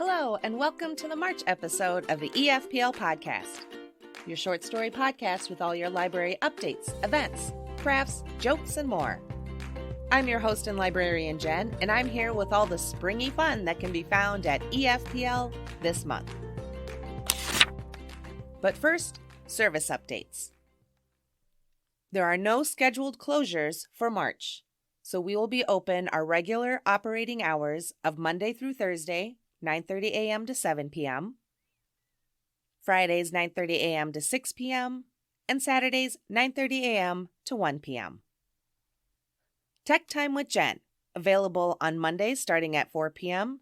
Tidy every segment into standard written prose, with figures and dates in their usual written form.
Hello, and welcome to the March episode of the EFPL Podcast, your short story podcast with all your library updates, events, crafts, jokes, and more. I'm your host and librarian, Jen, and I'm here with all the springy fun that can be found at EFPL this month. But first, service updates. There are no scheduled closures for March, so we will be open our regular operating hours of Monday through Thursday, 9:30 a.m. to 7 p.m., Fridays 9:30 a.m. to 6 p.m., and Saturdays 9:30 a.m. to 1 p.m. Tech Time with Jen, available on Mondays starting at 4 p.m.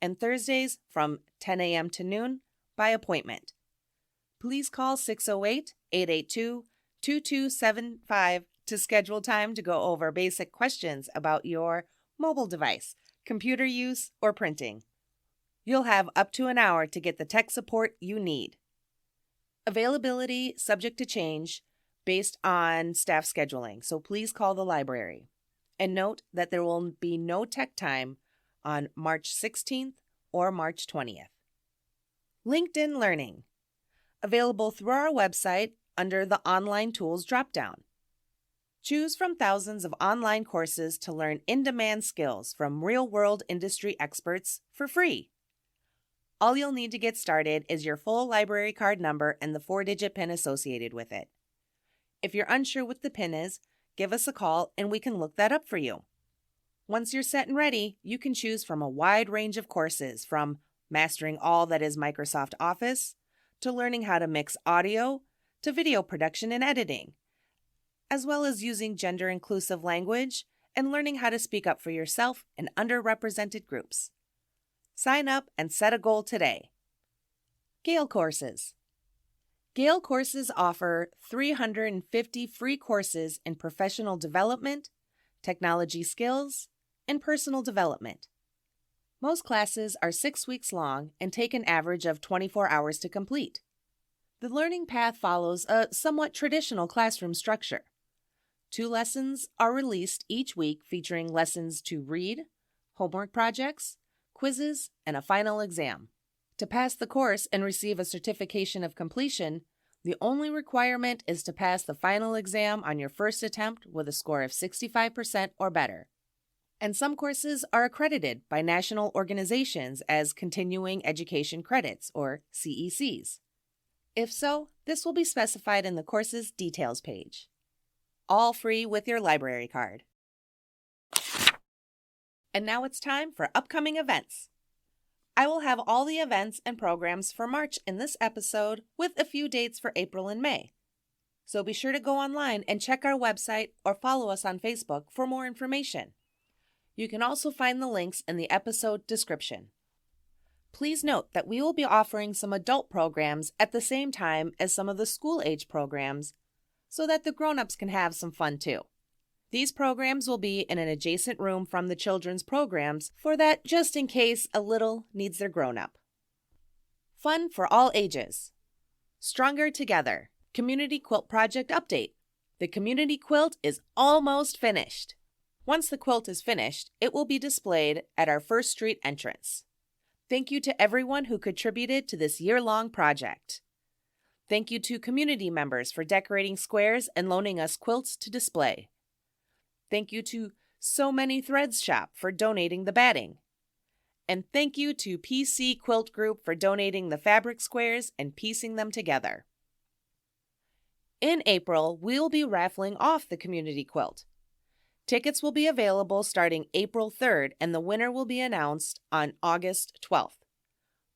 and Thursdays from 10 a.m. to noon by appointment. Please call 608-882-2275 to schedule time to go over basic questions about your mobile device, computer use, or printing. You'll have up to an hour to get the tech support you need. Availability subject to change based on staff scheduling, so please call the library. And note that there will be no tech time on March 16th or March 20th. LinkedIn Learning, available through our website under the Online Tools dropdown. Choose from thousands of online courses to learn in-demand skills from real-world industry experts for free. All you'll need to get started is your full library card number and the 4-digit PIN associated with it. If you're unsure what the PIN is, give us a call and we can look that up for you. Once you're set and ready, you can choose from a wide range of courses, from mastering all that is Microsoft Office, to learning how to mix audio, to video production and editing, as well as using gender-inclusive language and learning how to speak up for yourself and underrepresented groups. Sign up and set a goal today. Gale Courses. Gale Courses offer 350 free courses in professional development, technology skills, and personal development. Most classes are 6 weeks long and take an average of 24 hours to complete. The learning path follows a somewhat traditional classroom structure. 2 lessons are released each week featuring lessons to read, homework projects, quizzes, and a final exam. To pass the course and receive a certification of completion, the only requirement is to pass the final exam on your first attempt with a score of 65% or better. And some courses are accredited by national organizations as continuing education credits, or CECs. If so, this will be specified in the course's details page. All free with your library card. And now it's time for upcoming events. I will have all the events and programs for March in this episode with a few dates for April and May. So be sure to go online and check our website or follow us on Facebook for more information. You can also find the links in the episode description. Please note that we will be offering some adult programs at the same time as some of the school-age programs so that the grown-ups can have some fun too. These programs will be in an adjacent room from the children's programs for that just in case a little needs their grown-up. Fun for all ages. Stronger Together. Community Quilt Project Update. The community quilt is almost finished. Once the quilt is finished, it will be displayed at our First Street entrance. Thank you to everyone who contributed to this year-long project. Thank you to community members for decorating squares and loaning us quilts to display. Thank you to So Many Threads Shop for donating the batting. And thank you to PC Quilt Group for donating the fabric squares and piecing them together. In April, we'll be raffling off the community quilt. Tickets will be available starting April 3rd, and the winner will be announced on August 12th.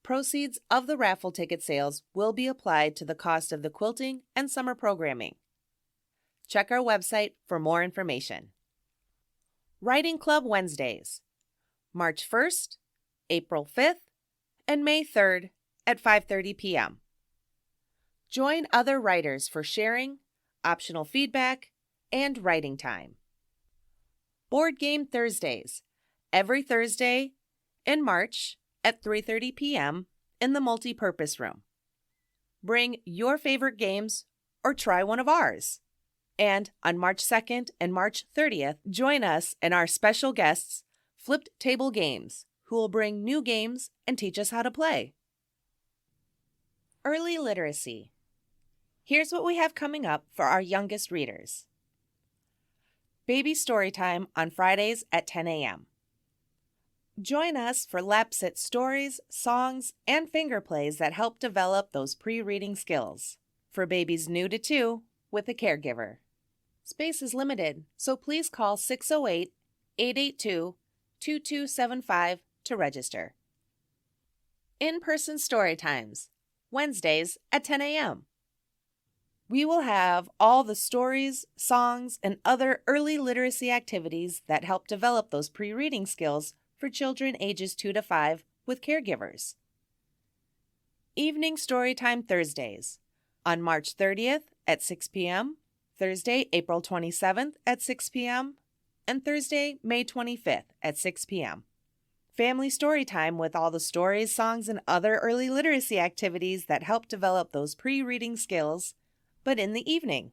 Proceeds of the raffle ticket sales will be applied to the cost of the quilting and summer programming. Check our website for more information. Writing Club Wednesdays, March 1st, April 5th, and May 3rd at 5:30 p.m. Join other writers for sharing, optional feedback, and writing time. Board Game Thursdays, every Thursday in March at 3:30 p.m. in the multi-purpose room. Bring your favorite games or try one of ours. And on March 2nd and March 30th, join us and our special guests, Flipped Table Games, who will bring new games and teach us how to play. Early literacy. Here's what we have coming up for our youngest readers. Baby Storytime on Fridays at 10 a.m. Join us for laps at stories, songs, and finger plays that help develop those pre-reading skills. For babies new to 2, with a caregiver. Space is limited, so please call 608-882-2275 to register. In-person story times, Wednesdays at 10 a.m. We will have all the stories, songs, and other early literacy activities that help develop those pre-reading skills for children ages 2 to 5 with caregivers. Evening Storytime Thursdays on March 30th at 6 p.m., Thursday, April 27th at 6 p.m., and Thursday, May 25th at 6 p.m. Family Storytime with all the stories, songs, and other early literacy activities that help develop those pre-reading skills, but in the evening.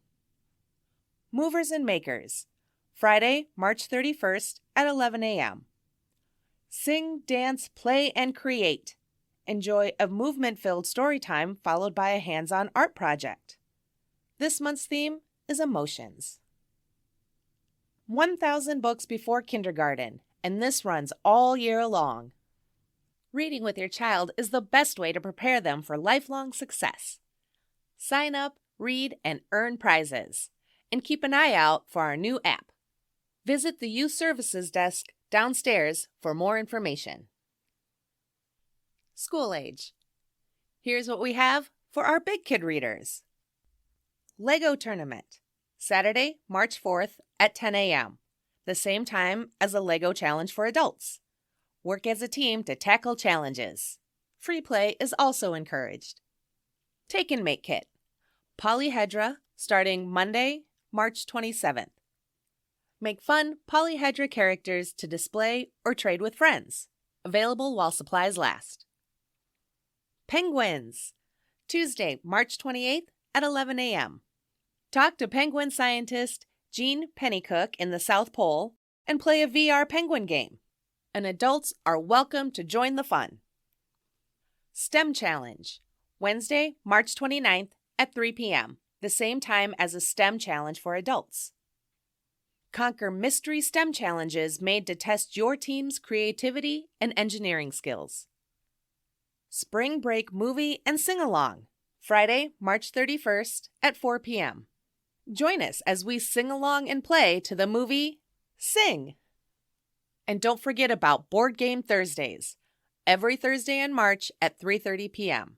Movers and Makers, Friday, March 31st at 11 a.m. Sing, dance, play, and create. Enjoy a movement-filled story time followed by a hands-on art project. This month's theme is emotions. 1,000 books before kindergarten, and this runs all year long. Reading with your child is the best way to prepare them for lifelong success. Sign up, read, and earn prizes. And keep an eye out for our new app. Visit the Youth Services desk downstairs for more information. School age. Here's what we have for our big kid readers. Lego Tournament, Saturday, March 4th at 10 a.m., the same time as a Lego Challenge for adults. Work as a team to tackle challenges. Free play is also encouraged. Take and Make Kit, Polyhedra, starting Monday, March 27th. Make fun polyhedra characters to display or trade with friends. Available while supplies last. Penguins, Tuesday, March 28th at 11 a.m. Talk to penguin scientist Gene Pennycook in the South Pole and play a VR penguin game. And adults are welcome to join the fun. STEM Challenge, Wednesday, March 29th at 3 p.m., the same time as a STEM Challenge for adults. Conquer mystery STEM challenges made to test your team's creativity and engineering skills. Spring Break Movie and Sing-Along, Friday, March 31st at 4 p.m. Join us as we sing along and play to the movie Sing. And don't forget about Board Game Thursdays, every Thursday in March at 3:30 p.m.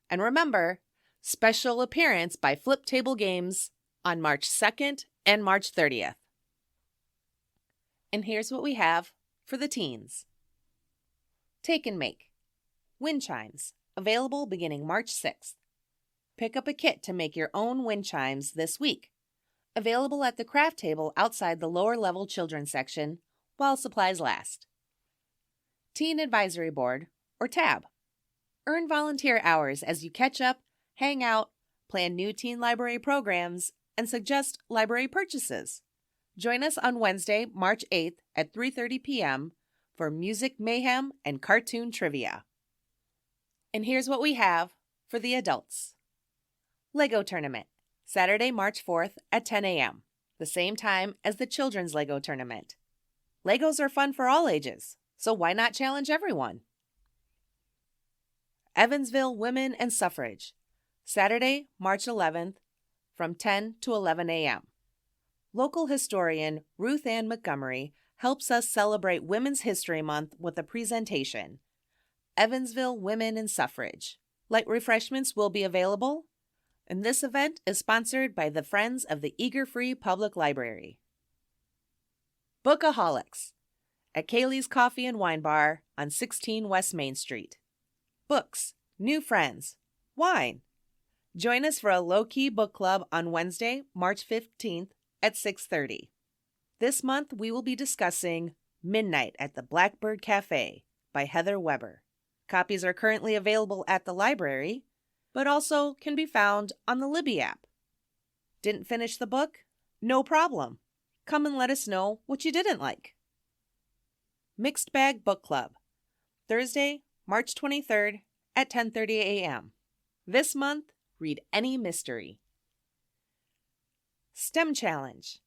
And remember, special appearance by Flip Table Games on March 2nd and March 30th. And here's what we have for the teens. Take and Make. Wind chimes, available beginning March 6th. Pick up a kit to make your own wind chimes this week. Available at the craft table outside the lower level children's section while supplies last. Teen Advisory Board, or TAB. Earn volunteer hours as you catch up, hang out, plan new teen library programs, and suggest library purchases. Join us on Wednesday, March 8th at 3:30 p.m. for music mayhem and cartoon trivia. And here's what we have for the adults. Lego Tournament, Saturday, March 4th at 10 a.m., the same time as the Children's Lego Tournament. Legos are fun for all ages, so why not challenge everyone? Evansville Women and Suffrage, Saturday, March 11th from 10 to 11 a.m. Local historian Ruth Ann Montgomery helps us celebrate Women's History Month with a presentation, Evansville Women and Suffrage. Light refreshments will be available, and this event is sponsored by the Friends of the Eager Free Public Library. Bookaholics, at Kaylee's Coffee and Wine Bar on 16 West Main Street. Books, new friends, wine. Join us for a low-key book club on Wednesday, March 15th at 6:30. This month, we will be discussing Midnight at the Blackbird Cafe by Heather Weber. Copies are currently available at the library, but also can be found on the Libby app. Didn't finish the book? No problem. Come and let us know what you didn't like. Mixed Bag Book Club, Thursday, March 23rd at 10:30 a.m. This month, read any mystery. STEM Challenge,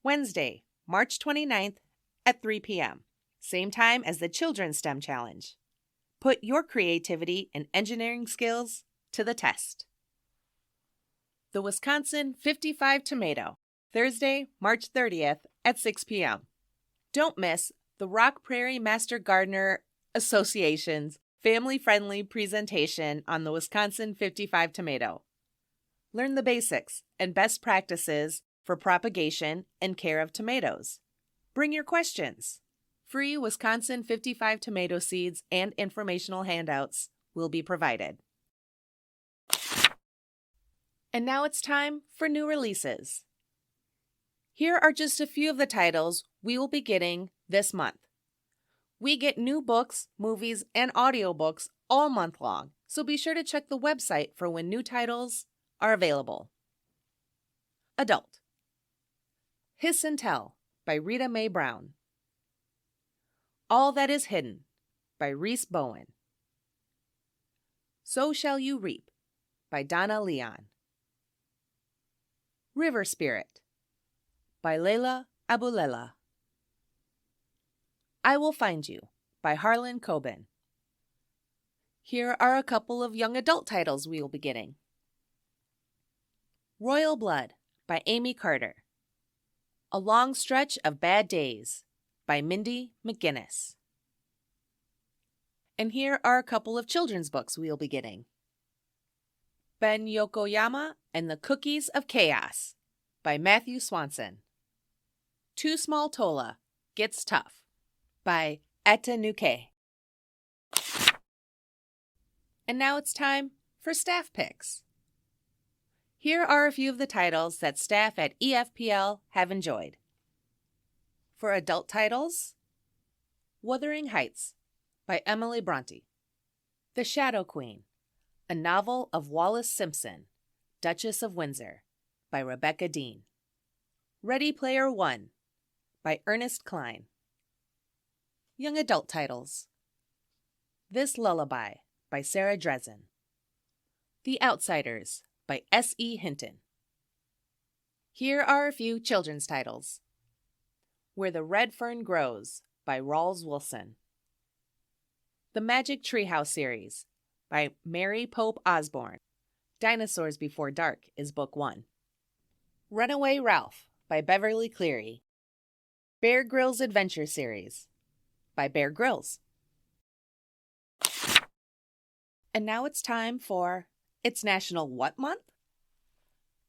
Wednesday, March 29th at 3 p.m., same time as the Children's STEM Challenge. Put your creativity and engineering skills to the test. The Wisconsin 55 Tomato, Thursday, March 30th at 6 p.m. Don't miss the Rock Prairie Master Gardener Association's family-friendly presentation on the Wisconsin 55 tomato. Learn the basics and best practices for propagation and care of tomatoes. Bring your questions. Free Wisconsin 55 tomato seeds and informational handouts will be provided. And now it's time for new releases. Here are just a few of the titles we will be getting this month. We get new books, movies, and audiobooks all month long, so be sure to check the website for when new titles are available. Adult. Hiss and Tell by Rita Mae Brown. All That Is Hidden by Reese Bowen. So Shall You Reap by Donna Leon. River Spirit by Leila Abulela. I Will Find You by Harlan Coben. Here are a couple of young adult titles we will be getting. Royal Blood by Amy Carter. A Long Stretch of Bad Days by Mindy McGinnis. And here are a couple of children's books we will be getting. Ben Yokoyama and the Cookies of Chaos by Matthew Swanson. Too Small Tola Gets Tough by Atanuke. And now it's time for staff picks. Here are a few of the titles that staff at EFPL have enjoyed. For adult titles, Wuthering Heights by Emily Bronte. The Shadow Queen, a novel of Wallace Simpson, Duchess of Windsor by Rebecca Dean. Ready Player One by Ernest Cline. Young adult titles. This Lullaby by Sarah Dresden. The Outsiders by S.E. Hinton. Here are a few children's titles. Where the Red Fern Grows by Rawls Wilson. The Magic Treehouse series by Mary Pope Osborne. Dinosaurs Before Dark is book 1. Runaway Ralph by Beverly Cleary. Bear Grylls Adventure series by Bear Grylls. And now it's time for It's National What Month?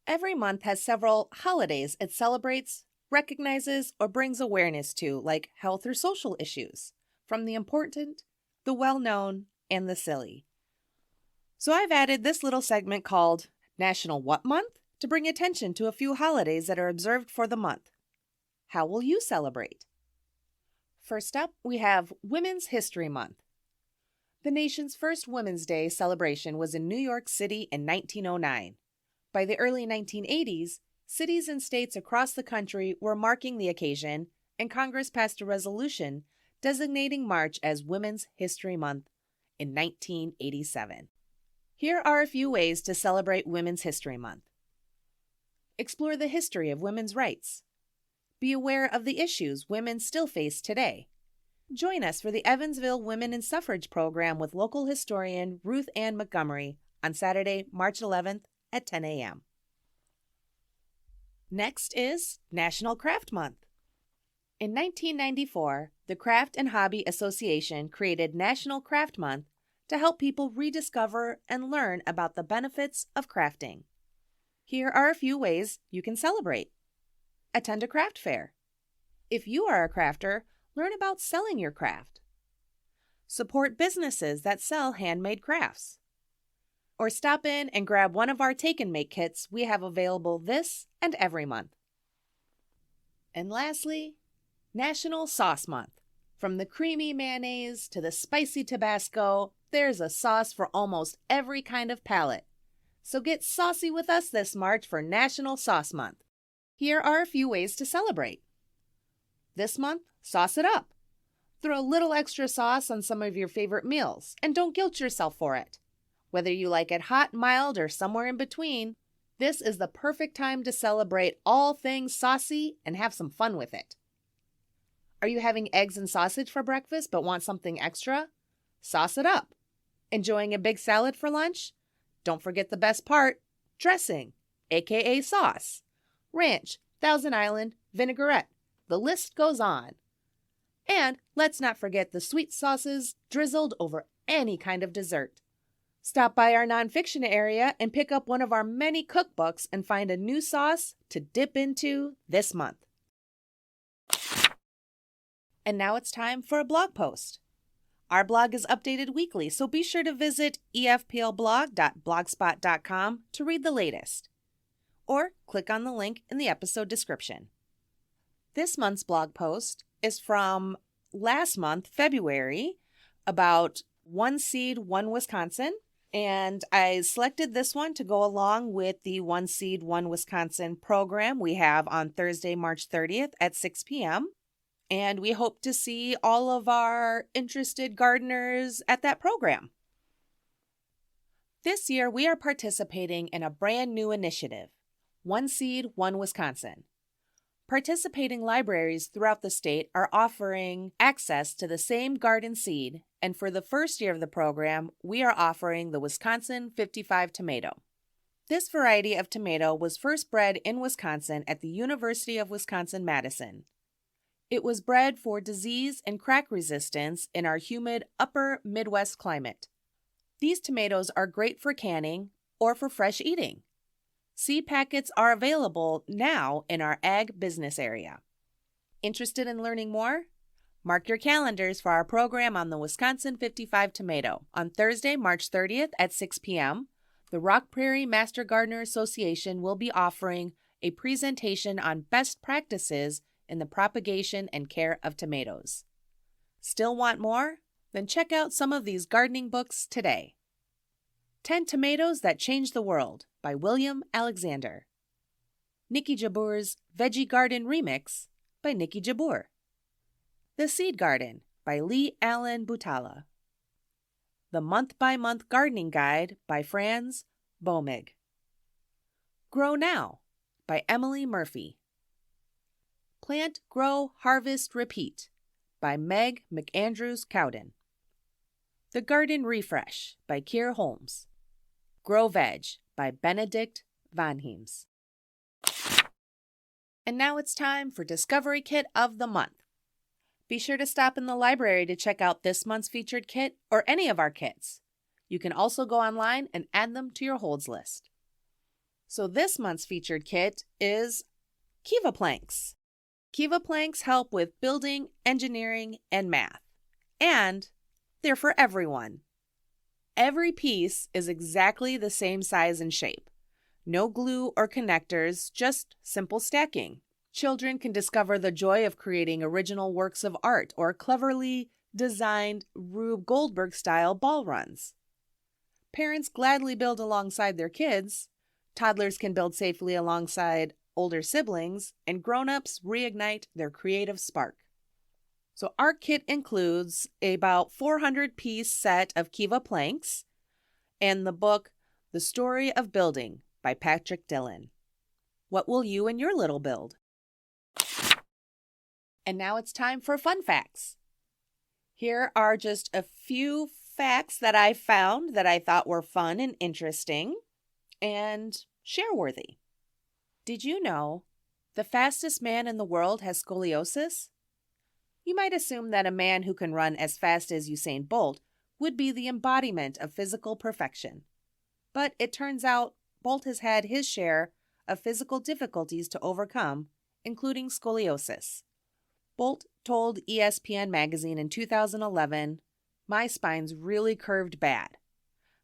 Every month has several holidays it celebrates, recognizes, or brings awareness to, like health or social issues, from the important, the well-known, and the silly. So I've added this little segment called National What Month to bring attention to a few holidays that are observed for the month. How will you celebrate? First up, we have Women's History Month. The nation's first Women's Day celebration was in New York City in 1909. By the early 1980s, cities and states across the country were marking the occasion, and Congress passed a resolution designating March as Women's History Month in 1987. Here are a few ways to celebrate Women's History Month. Explore the history of women's rights. Be aware of the issues women still face today. Join us for the Evansville Women in Suffrage program with local historian Ruth Ann Montgomery on Saturday, March 11th at 10 a.m. Next is National Craft Month. In 1994, the Craft and Hobby Association created National Craft Month to help people rediscover and learn about the benefits of crafting. Here are a few ways you can celebrate. Attend a craft fair. If you are a crafter, learn about selling your craft. Support businesses that sell handmade crafts. Or stop in and grab one of our Take and Make kits we have available this and every month. And lastly, National Sauce Month. From the creamy mayonnaise to the spicy Tabasco, there's a sauce for almost every kind of palate. So get saucy with us this March for National Sauce Month. Here are a few ways to celebrate. This month, sauce it up. Throw a little extra sauce on some of your favorite meals, and don't guilt yourself for it. Whether you like it hot, mild, or somewhere in between, this is the perfect time to celebrate all things saucy and have some fun with it. Are you having eggs and sausage for breakfast but want something extra? Sauce it up. Enjoying a big salad for lunch? Don't forget the best part, dressing, aka sauce. Ranch, Thousand Island, vinaigrette. The list goes on. And let's not forget the sweet sauces drizzled over any kind of dessert. Stop by our nonfiction area and pick up one of our many cookbooks and find a new sauce to dip into this month. And now it's time for a blog post. Our blog is updated weekly, so be sure to visit efplblog.blogspot.com to read the latest. Or click on the link in the episode description. This month's blog post is from last month, February, about One Seed, One Wisconsin. And I selected this one to go along with the One Seed, One Wisconsin program we have on Thursday, March 30th at 6 p.m. And we hope to see all of our interested gardeners at that program. This year, we are participating in a brand new initiative, One Seed, One Wisconsin. Participating libraries throughout the state are offering access to the same garden seed, and for the first year of the program, we are offering the Wisconsin 55 tomato. This variety of tomato was first bred in Wisconsin at the University of Wisconsin-Madison. It was bred for disease and crack resistance in our humid upper Midwest climate. These tomatoes are great for canning or for fresh eating. Seed packets are available now in our ag business area. Interested in learning more? Mark your calendars for our program on the Wisconsin 55 tomato. On Thursday, March 30th at 6 p.m., the Rock Prairie Master Gardener Association will be offering a presentation on best practices in the propagation and care of tomatoes. Still want more? Then check out some of these gardening books today. 10 Tomatoes That Changed the World by William Alexander. Nikki Jabour's Veggie Garden Remix by Nikki Jabbour. The Seed Garden by Lee Allen Butala. The Month-by-Month Gardening Guide by Franz Bomig. Grow Now by Emily Murphy. Plant, Grow, Harvest, Repeat by Meg McAndrews Cowden. The Garden Refresh by Keir Holmes. Grow Veg by Benedict Van Heems. And now it's time for Discovery Kit of the Month. Be sure to stop in the library to check out this month's featured kit or any of our kits. You can also go online and add them to your holds list. So this month's featured kit is Kiva Planks. Kiva Planks help with building, engineering, and math. And they're for everyone. Every piece is exactly the same size and shape. No glue or connectors, just simple stacking. Children can discover the joy of creating original works of art or cleverly designed Rube Goldberg-style ball runs. Parents gladly build alongside their kids. Toddlers can build safely alongside older siblings, and grown-ups reignite their creative spark. So our kit includes about 400-piece set of Kiva planks and the book The Story of Building by Patrick Dillon. What will you and your little build? And now it's time for fun facts. Here are just a few facts that I found that I thought were fun and interesting and share-worthy. Did you know the fastest man in the world has scoliosis? You might assume that a man who can run as fast as Usain Bolt would be the embodiment of physical perfection. But it turns out Bolt has had his share of physical difficulties to overcome, including scoliosis. Bolt told ESPN magazine in 2011, "My spine's really curved bad.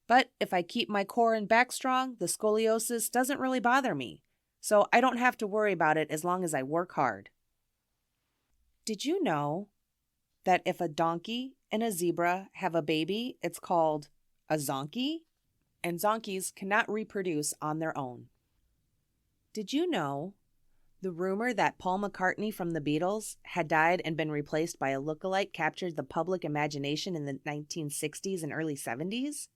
But if I keep my core and back strong, the scoliosis doesn't really bother me. So I don't have to worry about it as long as I work hard." Did you know that if a donkey and a zebra have a baby, it's called a zonkey? And zonkies cannot reproduce on their own. Did you know The rumor that Paul McCartney from the Beatles had died and been replaced by a lookalike captured the public imagination in the 1960s and early 70s.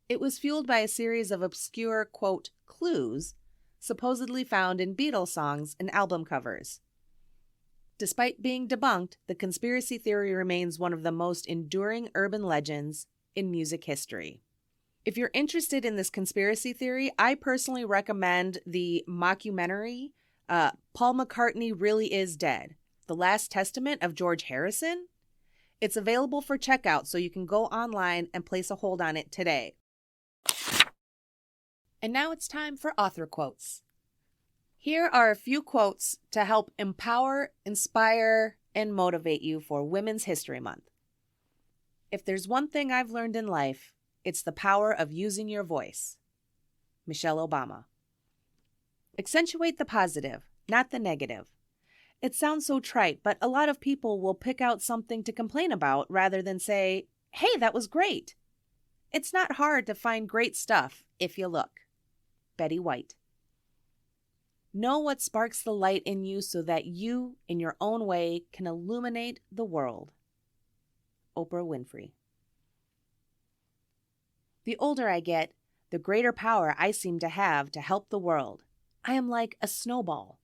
It was fueled by a series of obscure, quote, clues supposedly found in Beatles songs and album covers. Despite being debunked, the conspiracy theory remains one of the most enduring urban legends in music history. If you're interested in this conspiracy theory, I personally recommend the mockumentary Paul McCartney Really Is Dead, The Last Testament of George Harrison. It's available for checkout, so you can go online and place a hold on it today. And now it's time for author quotes. Here are a few quotes to help empower, inspire, and motivate you for Women's History Month. If there's one thing I've learned in life, it's the power of using your voice. Michelle Obama. Accentuate the positive, not the negative. It sounds so trite, but a lot of people will pick out something to complain about rather than say, hey, that was great. It's not hard to find great stuff if you look. Betty White. Know what sparks the light in you so that you, in your own way, can illuminate the world. Oprah Winfrey. The older I get, the greater power I seem to have to help the world. I am like a snowball.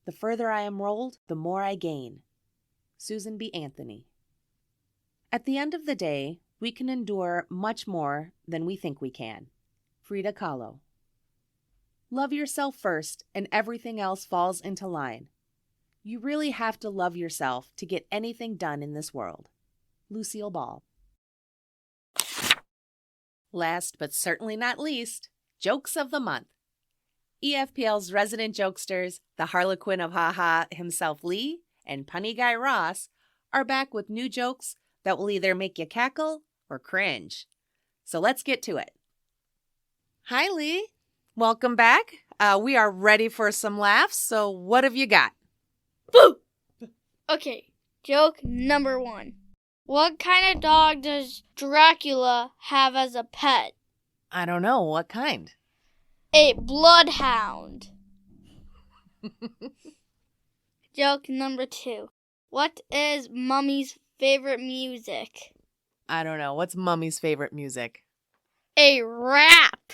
The further I am rolled, the more I gain. Susan B. Anthony. At the end of the day, we can endure much more than we think we can. Frida Kahlo. Love yourself first, and everything else falls into line. You really have to love yourself to get anything done in this world. Lucille Ball. Last but certainly not least, Jokes of the Month. EFPL's resident jokesters, the Harlequin of Ha-Ha himself Lee and Punny Guy Ross, are back with new jokes that will either make you cackle or cringe. So let's get to it. Hi, Lee. Welcome back. We are ready for some laughs, so what have you got? Boo! Okay, joke number 1. What kind of dog does Dracula have as a pet? I don't know. What kind? A bloodhound. Joke number 2. What is Mummy's favorite music? I don't know. What's Mummy's favorite music? A rap.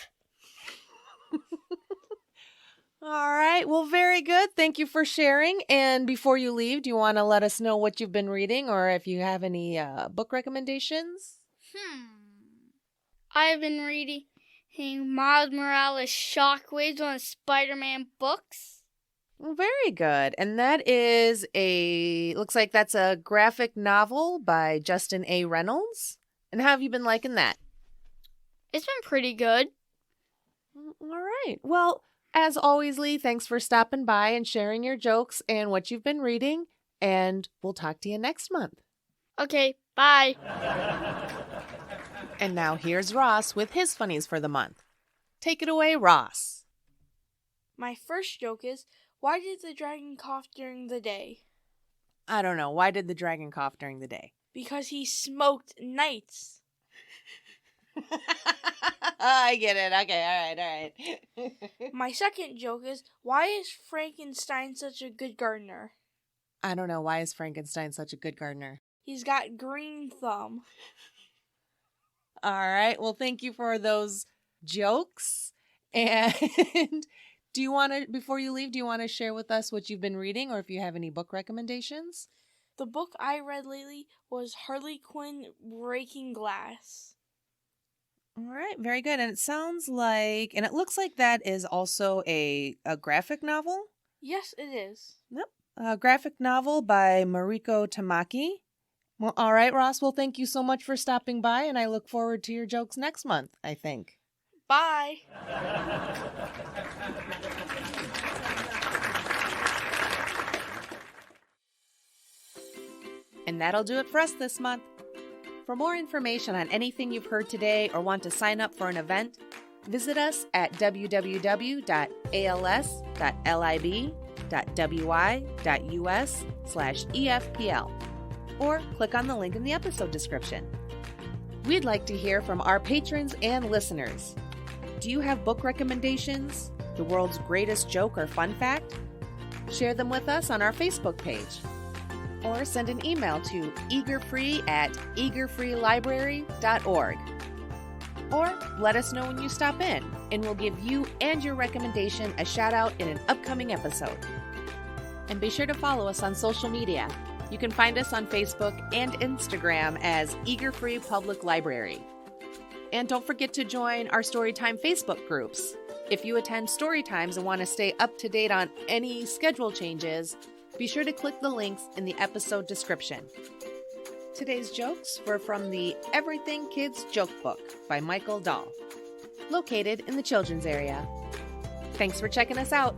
All right. Well, very good. Thank you for sharing. And before you leave, do you want to let us know what you've been reading or if you have any book recommendations? I've been reading Miles Morales' Shockwaves, one of Spider-Man books. Well, very good. And that is looks like that's a graphic novel by Justin A. Reynolds. And how have you been liking that? It's been pretty good. All right. Well, as always, Lee, thanks for stopping by and sharing your jokes and what you've been reading. And we'll talk to you next month. Okay, bye. And now here's Ross with his funnies for the month. Take it away, Ross. My first joke is, why did the dragon cough during the day? I don't know. Why did the dragon cough during the day? Because he smoked nights. I get it. Okay, all right. My second joke is, why is Frankenstein such a good gardener? I don't know. Why is Frankenstein such a good gardener? He's got green thumb. All right. Well, thank you for those jokes. And before you leave, do you want to share with us what you've been reading or if you have any book recommendations? The book I read lately was Harley Quinn Breaking Glass. All right. Very good. And it looks like that is also a graphic novel. Yes, it is. Yep. A graphic novel by Mariko Tamaki. Well, all right, Ross. Well, thank you so much for stopping by, and I look forward to your jokes next month, I think. Bye. And that'll do it for us this month. For more information on anything you've heard today or want to sign up for an event, visit us at www.als.lib.wy.us/EFPL or click on the link in the episode description. We'd like to hear from our patrons and listeners. Do you have book recommendations? The world's greatest joke or fun fact? Share them with us on our Facebook page. Or send an email to eagerfree@eagerfreelibrary.org. Or let us know when you stop in, and we'll give you and your recommendation a shout out in an upcoming episode. And be sure to follow us on social media. You can find us on Facebook and Instagram as Eager Free Public Library. And don't forget to join our Storytime Facebook groups. If you attend Storytimes and want to stay up to date on any schedule changes, be sure to click the links in the episode description. Today's jokes were from the Everything Kids Joke Book by Michael Dahl, located in the children's area. Thanks for checking us out.